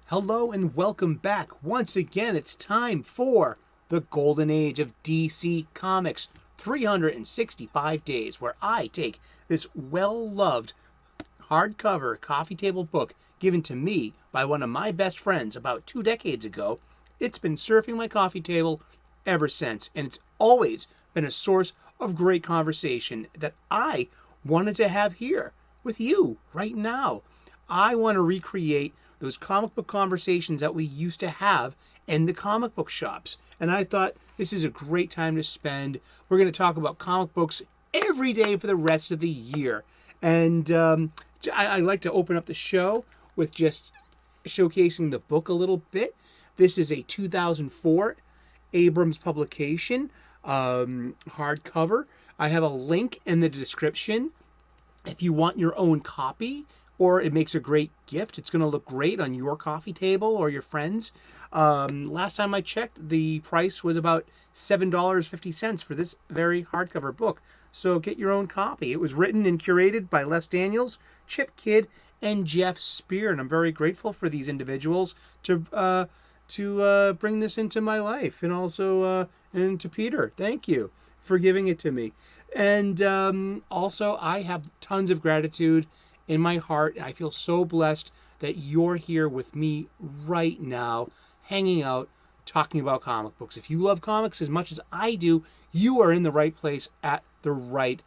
Hello and welcome back. Once again, it's time for the Golden Age of DC Comics, 365 days, where I take this well-loved hardcover coffee table book given to me by one of my best friends about 2 decades ago. It's been surfing my coffee table ever since, and it's always been a source of great conversation that I wanted to have here with you right now. I want to recreate those comic book conversations that we used to have in the comic book shops. And I thought this is a great time to spend. We're going to talk about comic books every day for the rest of the year. And I like to open up the show with just showcasing the book a little bit. This is a 2004 Abrhams publication, hardcover. I have a link in the description if you want your own copy, or it makes a great gift. It's going to look great on your coffee table or your friends. Last time I checked, the price was about $7.50 for this very hardcover book. So get your own copy. It was written and curated by Les Daniels, Chip Kidd, and Geoff Spear, and I'm very grateful for these individuals to bring this into my life, and also and to Peter. Thank you for giving it to me. And also, I have tons of gratitude in my heart. I feel so blessed that you're here with me right now, hanging out, talking about comic books. If you love comics as much as I do, you are in the right place at the right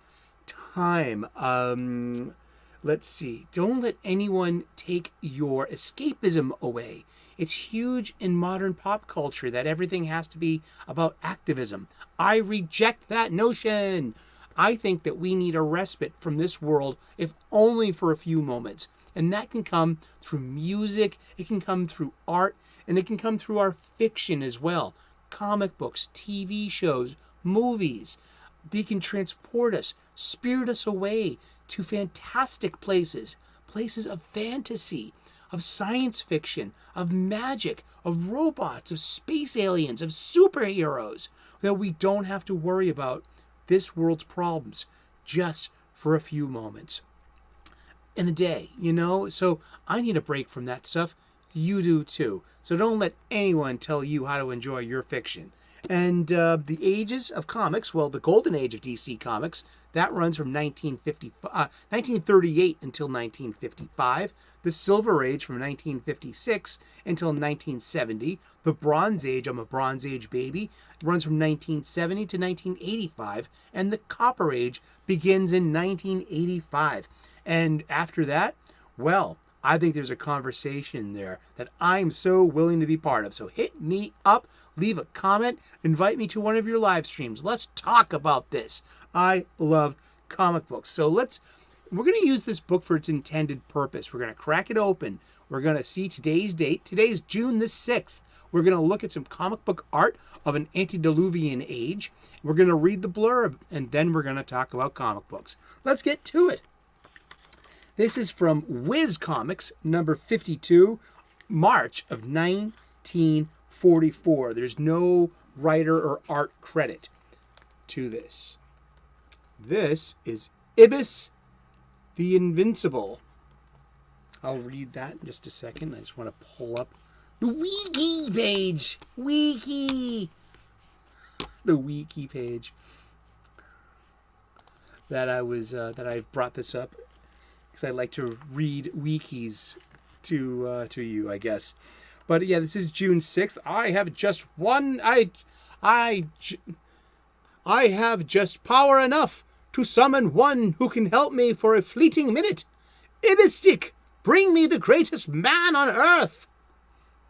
time. Let's see. Don't let anyone take your escapism away. It's huge in modern pop culture that everything has to be about activism. I reject that notion. I think that we need a respite from this world, if only for a few moments. And that can come through music, it can come through art, and it can come through our fiction as well. Comic books, TV shows, movies. They can transport us, spirit us away to fantastic places, places of fantasy, of science fiction, of magic, of robots, of space aliens, of superheroes, that we don't have to worry about this world's problems just for a few moments in a day, So I need a break from that stuff. You do too. So don't let anyone tell you how to enjoy your fiction. And the ages of comics, well, the golden age of DC Comics, that runs from 1938 until 1955. The Silver Age from 1956 until 1970. The Bronze Age, I'm a Bronze Age baby, runs from 1970 to 1985. And the Copper Age begins in 1985. And after that, well, I think there's a conversation there that I'm so willing to be part of. So hit me up, leave a comment, invite me to one of your live streams. Let's talk about this. I love comic books. So we're going to use this book for its intended purpose. We're going to crack it open. We're going to see today's date. Today's June the 6th. We're going to look at some comic book art of an Antediluvian age. We're going to read the blurb, and then we're going to talk about comic books. Let's get to it. This is from Whiz Comics, number 52, March of 1944. There's no writer or art credit to this. This is Ibis the Invincible. I'll read that in just a second. I just want to pull up the wiki page. The wiki page. That I brought this up because I like to read wikis to you, I guess. But yeah, this is June 6th. I have just I have just power enough to summon one who can help me for a fleeting minute. Ibistic, bring me the greatest man on earth.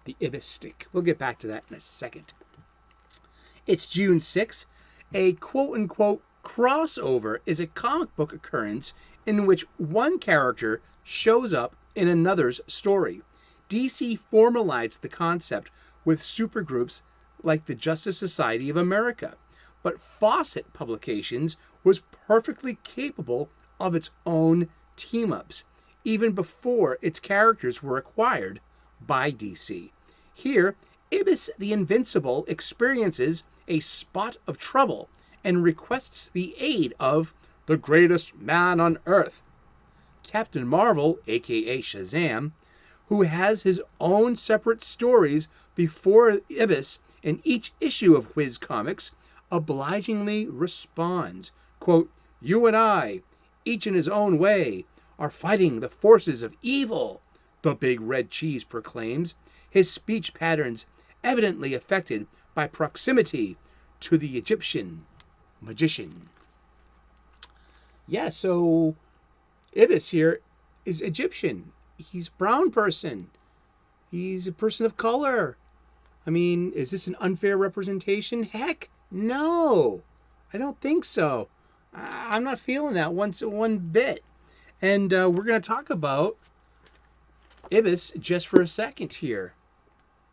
The Ibistic. We'll get back to that in a second. It's June 6th. A quote-unquote crossover is a comic book occurrence in which one character shows up in another's story. DC formalized the concept with supergroups like the Justice Society of America, but Fawcett Publications was perfectly capable of its own team-ups, even before its characters were acquired by DC. Here, Ibis the Invincible experiences a spot of trouble and requests the aid of the greatest man on earth, Captain Marvel, aka Shazam, who has his own separate stories before Ibis, in each issue of Whiz Comics, obligingly responds, quote, "You and I, each in his own way, are fighting the forces of evil," the big red cheese proclaims, his speech patterns evidently affected by proximity to the Egyptian magician. Yeah, so Ibis here is Egyptian. He's a brown person. He's a person of color. I mean, is this an unfair representation? Heck, no. I don't think so. I'm not feeling that one bit. And we're going to talk about Ibis just for a second here.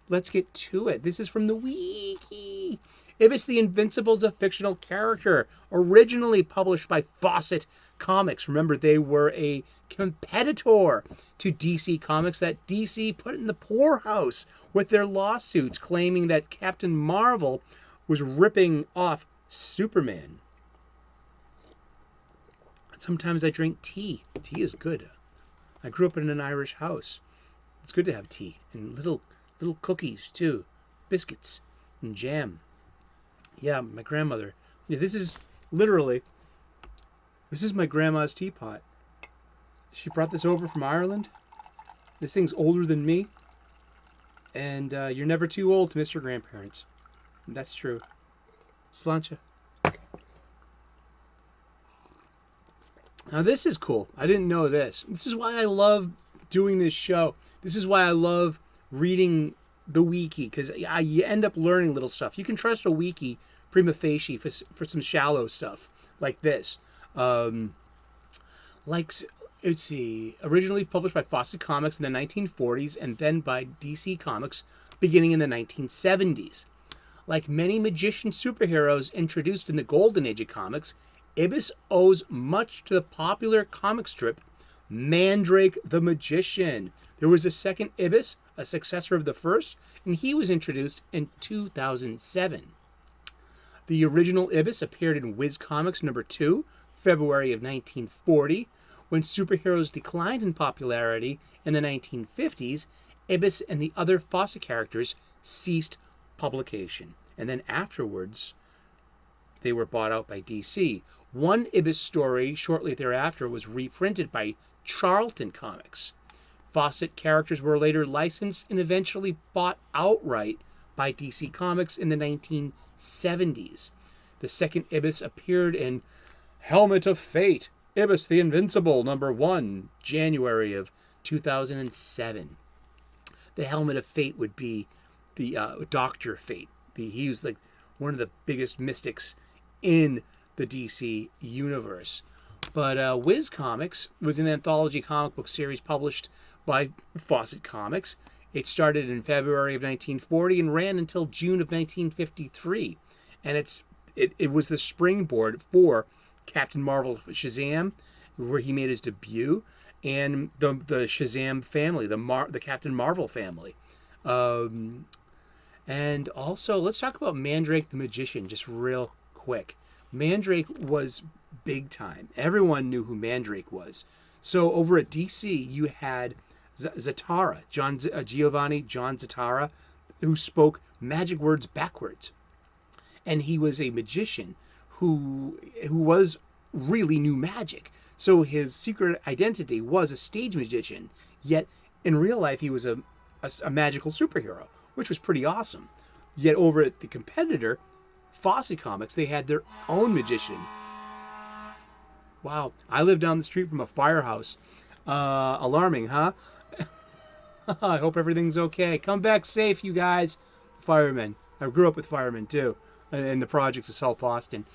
Let's get to it. This is from the wiki. Ibis the Invincible is a fictional character originally published by Fawcett Comics. Remember, they were a competitor to DC Comics that DC put in the poorhouse with their lawsuits claiming that Captain Marvel was ripping off Superman. Sometimes I drink tea. Tea is good. I grew up in an Irish house. It's good to have tea and little cookies too, biscuits and jam. Yeah, my grandmother. Yeah, this is my grandma's teapot. She brought this over from Ireland. This thing's older than me. And you're never too old to miss your grandparents. That's true. Sláinte. Now this is cool. I didn't know this. This is why I love doing this show. This is why I love reading the wiki, because you end up learning little stuff. You can trust a wiki prima facie for some shallow stuff like this. Let's see, originally published by Fawcett Comics in the 1940s and then by DC Comics beginning in the 1970s. Like many magician superheroes introduced in the golden age of comics, Ibis owes much to the popular comic strip Mandrake the Magician. There was a second Ibis, a successor of the first, and he was introduced in 2007. The original Ibis appeared in Whiz Comics number 2, February of 1940. When superheroes declined in popularity in the 1950s, Ibis and the other Fawcett characters ceased publication. And then afterwards, they were bought out by DC. One Ibis story shortly thereafter was reprinted by Charlton Comics. Fawcett characters were later licensed and eventually bought outright by DC Comics in the 1970s. The second Ibis appeared in Helmet of Fate, Ibis the Invincible, number 1, January of 2007. The Helmet of Fate would be the Dr. Fate. He was like one of the biggest mystics in the DC universe. But Whiz Comics was an anthology comic book series published by Fawcett Comics. It started in February of 1940 and ran until June of 1953. And it was the springboard for Captain Marvel Shazam, where he made his debut, and the Shazam family, the Captain Marvel family. And also, let's talk about Mandrake the Magician just real quick. Mandrake was big time. Everyone knew who Mandrake was. So over at DC, you had Zatara, Giovanni John Zatara, who spoke magic words backwards. And he was a magician who really knew magic. So his secret identity was a stage magician, yet in real life he was a magical superhero, which was pretty awesome. Yet over at the competitor, Fawcett Comics, they had their own magician. Wow, I live down the street from a firehouse. Alarming, huh? I hope everything's okay. Come back safe, you guys. Firemen. I grew up with firemen, too, in the projects of South Boston.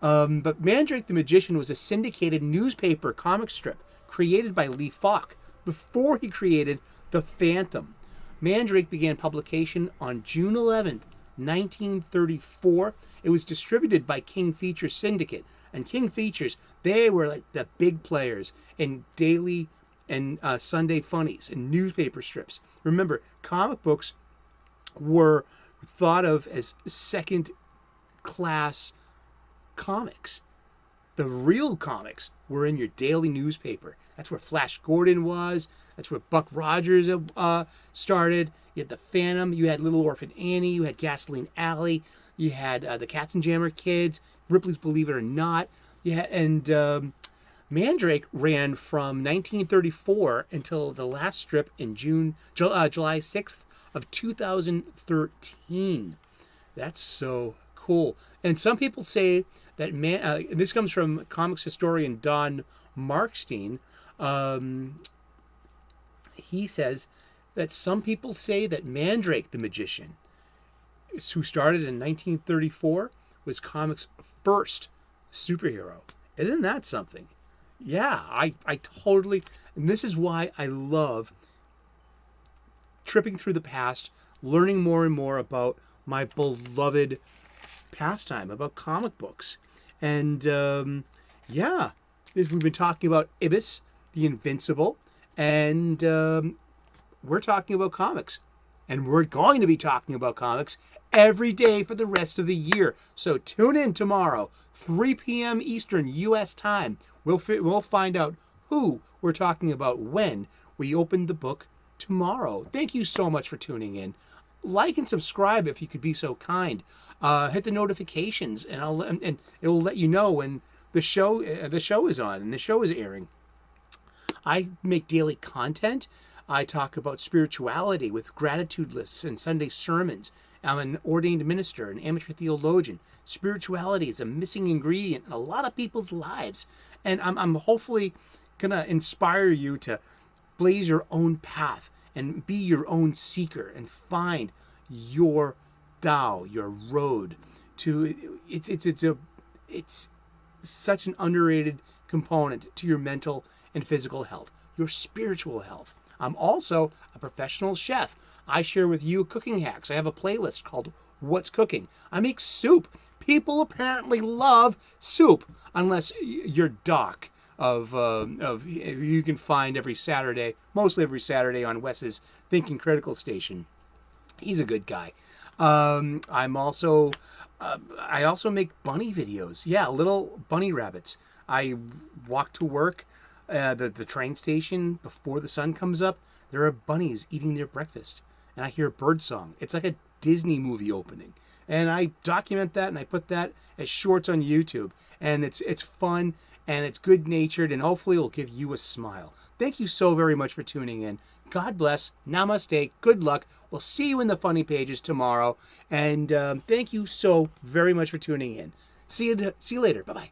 But Mandrake the Magician was a syndicated newspaper comic strip created by Lee Falk before he created The Phantom. Mandrake began publication on June 11th, 1934. It was distributed by King Features Syndicate. And King Features, they were like the big players in daily and Sunday funnies and newspaper strips. Remember, comic books were thought of as second-class comics. The real comics were in your daily newspaper. That's where Flash Gordon was. That's where Buck Rogers started. You had the Phantom. You had Little Orphan Annie. You had Gasoline Alley. You had the Katzenjammer Kids. Ripley's Believe It or Not. And Mandrake ran from 1934 until the last strip in July 6th of 2013. That's so cool. And some people say that this comes from comics historian Don Markstein. He says that some people say that Mandrake the Magician, who started in 1934, was comics' first superhero. Isn't that something? Yeah, I totally... And this is why I love tripping through the past, learning more and more about my beloved pastime, about comic books. And yeah, we've been talking about Ibis, the Invincible, and we're talking about comics. And we're going to be talking about comics every day for the rest of the year. So tune in tomorrow, 3 p.m. Eastern U.S. time. We'll find out who we're talking about when we open the book tomorrow. Thank you so much for tuning in. Like and subscribe if you could be so kind. Hit the notifications, and it will let you know when the show is on and the show is airing. I make daily content. I talk about spirituality with gratitude lists and Sunday sermons. I'm an ordained minister, an amateur theologian. Spirituality is a missing ingredient in a lot of people's lives. And I'm hopefully going to inspire you to blaze your own path and be your own seeker and find your Tao, your road to it's such an underrated component to your mental and physical health, your spiritual health. I'm also a professional chef. I share with you cooking hacks. I have a playlist called What's Cooking. I make soup. People apparently love soup, unless you're Doc of you can find every Saturday, mostly every Saturday on Wes's Thinking Critical station. He's a good guy. I also make bunny videos. Yeah, little bunny rabbits. I walk to work, the train station before the sun comes up. There are bunnies eating their breakfast, and I hear a bird song. It's like a Disney movie opening, and I document that and I put that as shorts on YouTube. And it's fun and it's good natured, and hopefully it'll give you a smile. Thank you so very much for tuning in. God bless. Namaste. Good luck. We'll see you in the funny pages tomorrow. And thank you so very much for tuning in. See you later. Bye-bye.